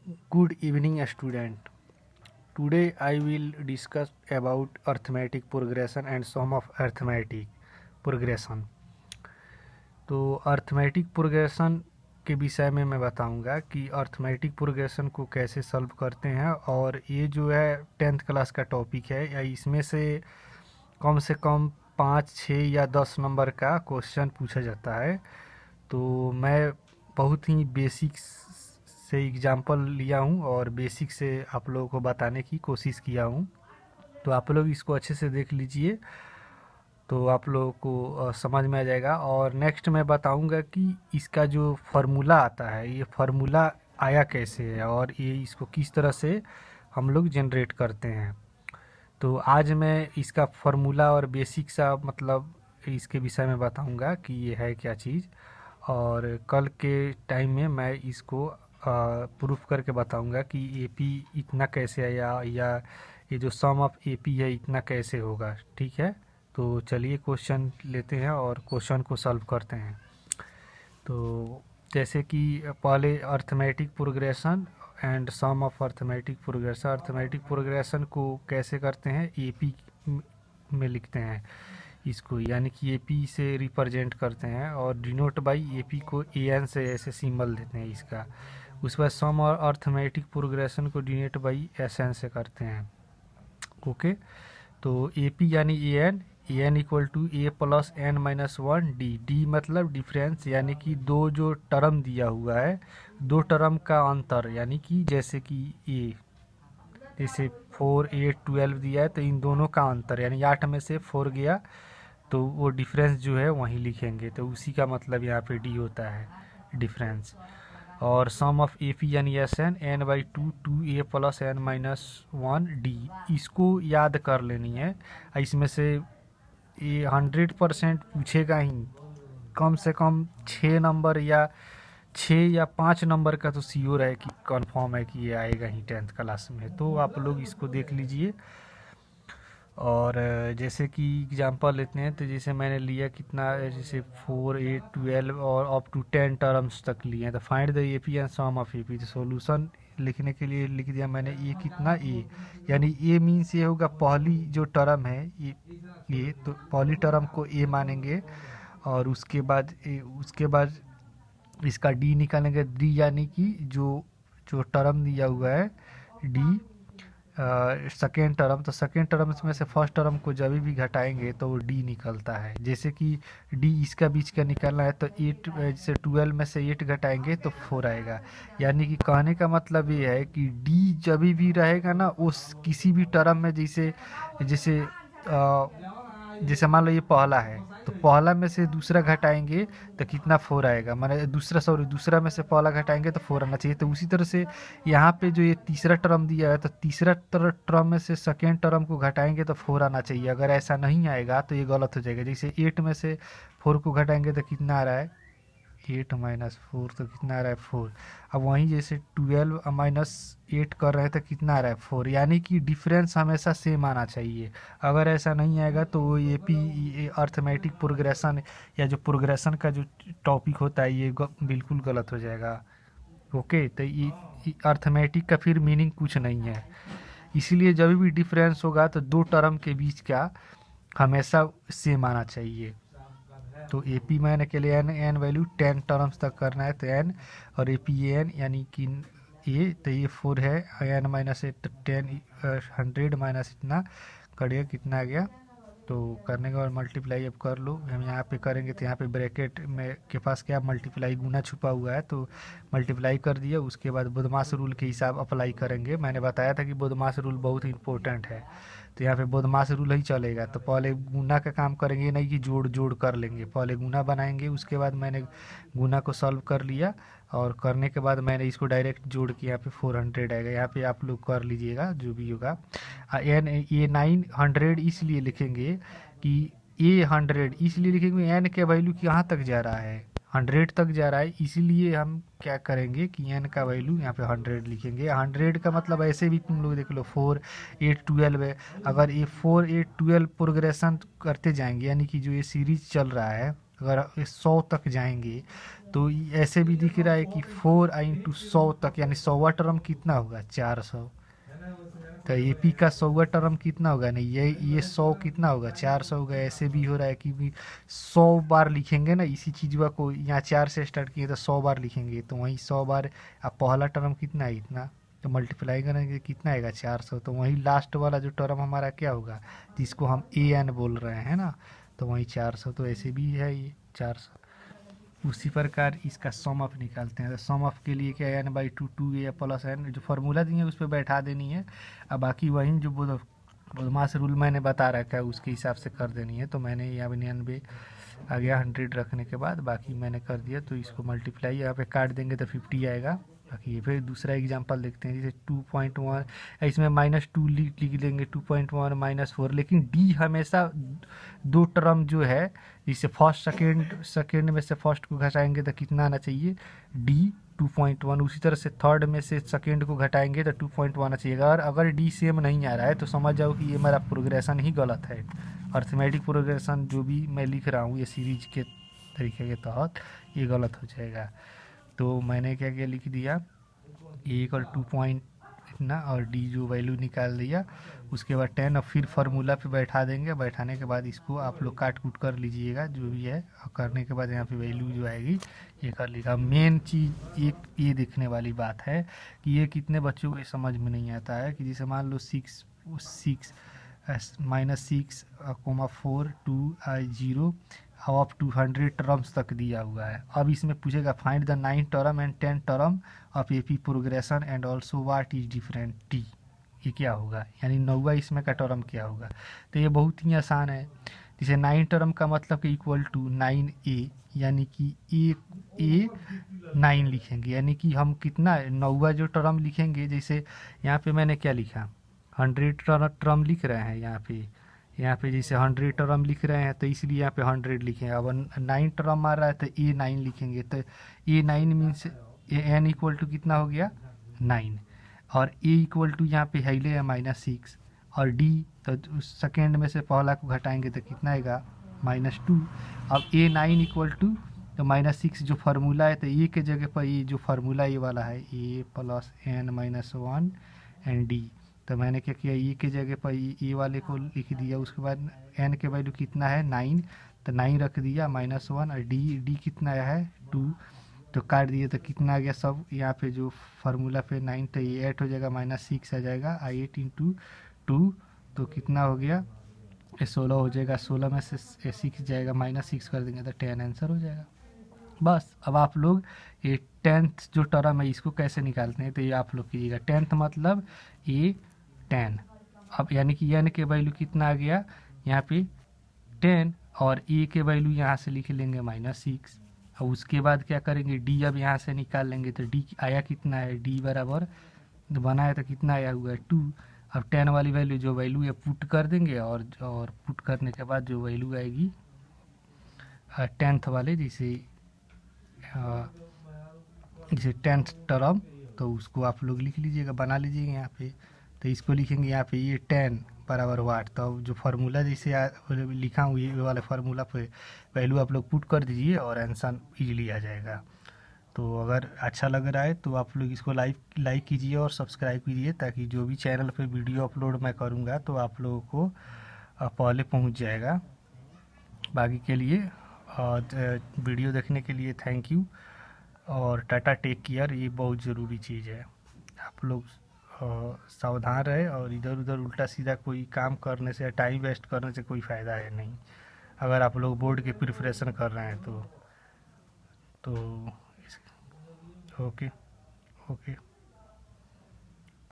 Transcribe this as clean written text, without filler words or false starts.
Good evening, student. Today I will discuss about arithmetic progression and sum of arithmetic progression. तो arithmetic progression के विषय में मैं बताऊंगा कि अर्थमेटिक प्रोग्रेशन को कैसे सॉल्व करते हैं, और ये जो है 10th क्लास का टॉपिक है, या इसमें से कम 5, 6 या 10 नंबर का क्वेश्चन पूछा जाता है। तो मैं बहुत ही बेसिक से एग्जांपल लिया हूँ और बेसिक से आप लोगों को बताने की कोशिश किया हूँ। तो आप लोग इसको अच्छे से देख लीजिए तो आप लोगों को समझ में आ जाएगा। और नेक्स्ट मैं बताऊंगा कि इसका जो फार्मूला आता है, ये फार्मूला आया कैसे है और ये इसको किस तरह से हम लोग जनरेट करते हैं। तो आज मैं इसका फार्मूला और बेसिक सा मतलब इसके विषय में बताऊंगा कि ये है क्या चीज़, और कल के टाइम में मैं इसको प्रूफ करके बताऊंगा कि एपी इतना कैसे आया, या ये जो सम ऑफ एपी है इतना कैसे होगा। ठीक है, तो चलिए क्वेश्चन लेते हैं और क्वेश्चन को सॉल्व करते हैं। तो जैसे कि पहले arithmetic progression and sum of arithmetic progression. Arithmetic progression को कैसे करते हैं, एपी में लिखते हैं इसको, यानी कि एपी से रिप्रेजेंट करते हैं और डिनोट बाई एपी को एन से ऐसे सिंबल देते हैं इसका। उसके बाद सम और अर्थमेटिक प्रोग्रेशन को डिनोट बाई एन से करते हैं। ओके, तो एपी यानी n equal to a plus n minus one d. D मतलब डिफरेंस, यानी कि दो जो टर्म दिया हुआ है, दो टर्म का अंतर, यानी कि जैसे कि जैसे 4, 8, 12 दिया है तो इन दोनों का अंतर, यानी 8 में से 4 गया तो वो डिफरेंस जो है वहीं लिखेंगे, तो उसी का मतलब यहाँ पे डी होता है, डिफरेंस। और सम ऑफ ए पी यानी S n by two a plus n minus one d, इसको याद कर लेनी है। इसमें से ये 100% पूछेगा ही, कम से कम 6 नंबर या 6 या 5 नंबर का तो श्योर है कि कंफर्म है कि ये आएगा ही 10th क्लास में। तो आप लोग इसको देख लीजिए। और जैसे कि एग्जांपल लेते हैं, तो जैसे मैंने लिया कितना, जैसे 4, 8, 12 और अप टू 10 टर्म्स तक लिए हैं। तो find the AP and sum of AP. तो सॉल्यूशन लिखने के लिए लिख दिया मैंने ए कितना, ए यानी ए मीन्स ये होगा पहली जो टर्म है ये तो पहली टर्म को ए मानेंगे, और उसके बाद इसका डी निकालेंगे। डी यानी कि जो जो टर्म दिया हुआ है डी, सेकेंड टर्म, तो सेकेंड टर्म में से फर्स्ट टर्म को जब भी घटाएंगे तो वो डी निकलता है। जैसे कि डी इसका बीच का निकालना है तो 8, जैसे 12 में से 8 घटाएंगे तो 4 आएगा। यानी कि कहने का मतलब ये है कि डी जब भी रहेगा ना उस किसी भी टर्म में, जैसे जैसे जैसे मान लो ये पहला है तो पहला में से दूसरा घटाएंगे तो कितना 4 आएगा, माने दूसरा में से पहला घटाएंगे तो 4 आना चाहिए। तो उसी तरह से यहाँ पे जो ये तीसरा टर्म दिया है तो तीसरा टर्म में से सेकेंड टर्म को घटाएंगे तो 4 आना चाहिए। अगर ऐसा नहीं आएगा तो ये गलत हो जाएगा। जैसे 8 में से 4 को घटाएंगे तो कितना आ रहा है, 8 माइनस 4, तो कितना आ रहा है 4। अब वहीं जैसे 12 माइनस 8 कर रहे हैं तो कितना आ रहा है 4, यानी कि डिफरेंस हमेशा सेम आना चाहिए। अगर ऐसा नहीं आएगा तो वो ए पी अर्थमेटिक प्रोग्रेशन या जो प्रोग्रेशन का जो टॉपिक होता है ये बिल्कुल गलत हो जाएगा। ओके, तो ये अर्थमेटिक का फिर मीनिंग कुछ नहीं है। इसीलिए जब भी डिफरेंस होगा तो दो टर्म के बीच का हमेशा सेम आना चाहिए। तो ए पी मैंने के लिए एन वैल्यू 10 टर्म्स तक करना है तो एन, और ए पी एन यानी कि ए, तो ये 4 है, एन माइनस 10, 100 माइनस इतना करिए कितना आ गया। तो करने के बाद मल्टीप्लाई अब कर लो। हम यहाँ पे करेंगे तो यहाँ पे ब्रैकेट में के पास क्या मल्टीप्लाई गुना छुपा हुआ है, तो मल्टीप्लाई कर दिया। उसके बाद बोधमास रूल के हिसाब अप्लाई करेंगे। मैंने बताया था कि बोधमास रूल बहुत इंपॉर्टेंट है, तो यहाँ पे बोधमास रूल ही चलेगा। तो पहले गुना का काम करेंगे, नहीं कि जोड़ कर लेंगे। पहले गुना बनाएंगे, उसके बाद मैंने गुना को सॉल्व कर लिया, और करने के बाद मैंने इसको डायरेक्ट जोड़ के यहाँ पे 400 आएगा। यहाँ पे आप लोग कर लीजिएगा जो भी होगा। एन ये 900 इसलिए लिखेंगे कि ए 100 इसलिए लिखेंगे, एन के वैल्यू कहाँ तक जा रहा है, 100 तक जा रहा है, इसीलिए हम क्या करेंगे कि एन का वैल्यू यहाँ पे 100 लिखेंगे। 100 का मतलब ऐसे भी तुम लोग देख लो 4, 8, 12 है। अगर ये 4, 8, 12 प्रोग्रेशन करते जाएंगे, यानी कि जो ये सीरीज चल रहा है, अगर 100 तक जाएंगे तो ऐसे भी दिख रहा है कि 4i इंटू 100 तक, यानी 100वां टर्म कितना होगा 400। तो ए पी का 100वां टर्म कितना होगा, नहीं ये 100 कितना होगा 400 होगा। ऐसे भी हो रहा है कि भी 100 बार लिखेंगे ना इसी चीज़ को, यहाँ 4 से स्टार्ट किए तो 100 बार लिखेंगे, तो वहीं 100 बार। अब पहला टर्म कितना है इतना, तो मल्टीप्लाई करेंगे कितना आएगा 400, तो वहीं लास्ट वाला जो टर्म हमारा क्या होगा जिसको हम ए एन बोल रहे हैं ना, तो वहीं 400। तो ऐसे भी है ये 400। उसी प्रकार इसका सम ऑफ निकालते हैं। तो सम ऑफ के लिए क्या है, n by two, two a plus n, जो फार्मूला दी है उस पर बैठा देनी है। अब बाकी वहीं जो बोधमास रूल मैंने बता रखा है उसके हिसाब से कर देनी है। तो मैंने यहाँ 99 आ गया 100 रखने के बाद, बाकी मैंने कर दिया। तो इसको मल्टीप्लाई यहाँ पे काट देंगे तो 50 आएगा। बाकी फिर दूसरा एग्जांपल देखते हैं, जैसे 2.1, इसमें -2 लिख लेंगे, 2.1 -4। लेकिन डी हमेशा दो टर्म जो है, जैसे फर्स्ट सेकेंड में से फर्स्ट को घटाएंगे तो कितना आना चाहिए डी 2.1, उसी तरह से थर्ड में से सेकेंड को घटाएंगे तो 2.1 आना चाहिए। अगर डी सेम नहीं आ रहा है तो समझ जाओ कि ये मेरा प्रोग्रेशन ही गलत है। अर्थमेटिक प्रोग्रेशन जो भी मैं लिख रहा हूँ ये सीरीज के तरीके के तहत ये गलत हो जाएगा। तो मैंने क्या क्या लिख दिया, ए इक्वल 2 पॉइंट इतना और डी जो वैल्यू निकाल दिया। उसके बाद 10 और फिर फार्मूला पे बैठा देंगे। बैठाने के बाद इसको आप लोग काट कूट कर लीजिएगा जो भी है, और करने के बाद यहाँ पे वैल्यू जो आएगी ये कर लीजिएगा। मेन चीज़ एक ये देखने वाली बात है कि ये कितने बच्चों को ये समझ में नहीं आता है कि जैसे मान लो 6 -6,4 2i0 अप टू 100 टर्म्स तक दिया हुआ है। अब इसमें पूछेगा find the 9 term and 10 term of AP progression and also what is different T. ये क्या होगा, यानी 9वां इसमें का टर्म क्या होगा। तो ये बहुत ही आसान है। जैसे 9 टर्म का मतलब कि इक्वल टू 9a, यानी कि ए 9 लिखेंगे, यानी कि हम कितना 9वां जो टर्म लिखेंगे। जैसे यहाँ पे मैंने क्या लिखा 100 टर्म लिख रहे हैं यहाँ पे जैसे 100 टर्म लिख रहे हैं तो इसलिए यहाँ पे 100 लिखेंगे। अब 9 टर्म आ रहा है तो ए 9 लिखेंगे। तो ए 9 मीन्स एन इक्वल टू कितना हो गया 9, और ए इक्वल टू यहाँ पे है ले -6, और डी तो सेकेंड में से पहला को घटाएंगे तो कितना आएगा -2। अब ए 9 इक्वल टू तो -6 जो फार्मूला है, तो ए के जगह पर ये जो फार्मूला ये वाला है ए प्लस एन -1 एंड डी। तो मैंने क्या किया, ए के जगह पर ए वाले को लिख दिया। उसके बाद एन के वैल्यू कितना है 9, तो 9 रख दिया -1, और डी कितना आया है 2, तो काट दिए तो कितना आ गया सब यहाँ पे जो फार्मूला पे 9, तो ये 8 हो जाएगा -6 आ जाएगा 8 इंटू 2, तो कितना हो गया 16 हो जाएगा। 16 में से 6 जाएगा, -6 कर देंगे तो 10 आंसर हो जाएगा। बस अब आप लोग ये 10th जो टर्म है इसको कैसे निकालते हैं तो ये आप लोग कीजिएगा। 10th मतलब ए 10। अब यानी कि एन के वैल्यू कितना आ गया यहाँ पे 10, और ए के वैल्यू यहाँ से लिख लेंगे -6। और उसके बाद क्या करेंगे डी अब यहाँ से निकाल लेंगे। तो डी आया कितना है, डी बराबर बना है तो कितना आया हुआ है 2। अब 10 वाली वैल्यू जो वैल्यू है पुट कर देंगे, और पुट करने के बाद जो वैल्यू आएगी 10th वाले जैसे 10th टर्म, तो उसको आप लोग लिख लीजिएगा, बना लीजिएगा यहाँ पे। तो इसको लिखेंगे यहाँ पे ये 10 बराबर वाट। तो जो फार्मूला जैसे लिखा हूँ ये वाले फार्मूला पे वैल्यू आप लोग पुट कर दीजिए और आंसर इजीली आ जाएगा। तो अगर अच्छा लग रहा है तो आप लोग इसको लाइक कीजिए और सब्सक्राइब कीजिए, ताकि जो भी चैनल पे वीडियो अपलोड मैं करूँगा तो आप लोगों को पहले पहुँच जाएगा। बाकी के लिए वीडियो देखने के लिए थैंक यू, और टाटा टेक केयर। ये बहुत ज़रूरी चीज़ है, आप लोग सावधान रहे, और इधर उधर उल्टा सीधा कोई काम करने से, टाइम वेस्ट करने से कोई फ़ायदा है नहीं। अगर आप लोग बोर्ड के प्रिपरेशन कर रहे हैं तो ओके ओके।